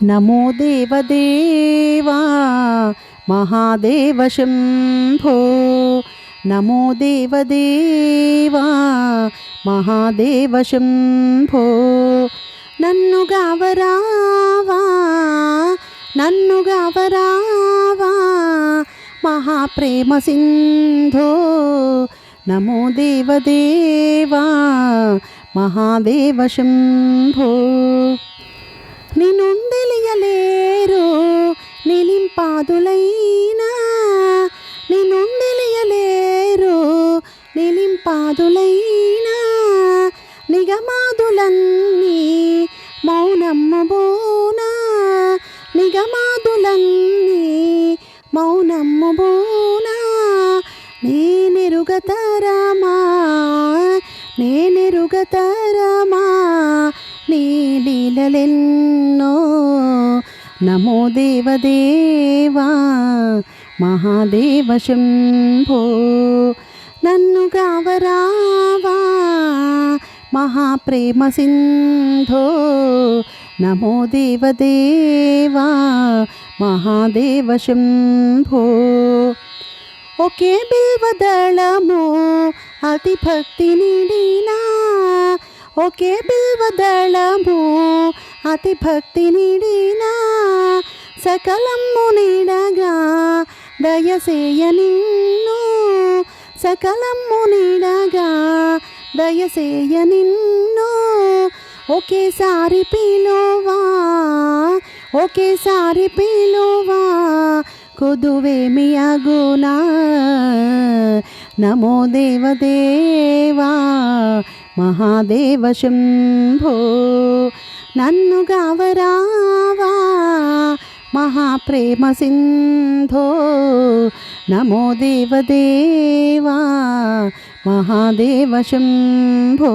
నమో దేవదేవా మహాదేవ శంభో నమో దేవదేవా మహాదేవ శంభో నన్ను గావరావా నన్ను గావరావా మహాప్రేమ సింధో నమో దేవదేవా మహాదేవ శంభో నిన్నుందెలియలేరు నిలింపాదులైనా నిన్నుందెలియలేరు నిలింపాదులైనా నిగమాదులన్నీ మౌనమ్ముబోనా నిగమాదులన్నీ మౌనమ్ముబోనా నేనెరుగతరమా నేనెరుగతరమా నీ లీలలెన్నో నమో దేవదేవా మహాదేవ శంభో నన్ను గావరావా మహాప్రేమ సింధో నమో దేవదేవా మహాదేవ శంభో ఒకే బిల్వదళము అతి భక్తి నిడినా ఒకే బిల్వదళము అతి భక్తి నిడినా సకలము నీడగా దయసేయ నిన్ను సకలము నీడగా దయసేయ నిన్ను ఒకేసారి పిలువా ఒకేసారి పిలువా కొదువేమి అగునా నమో దేవదేవా మహాదేవ శంభో నన్ను గావరావా మహాప్రేమ సింధో నమో దేవదేవా మహాదేవ శంభో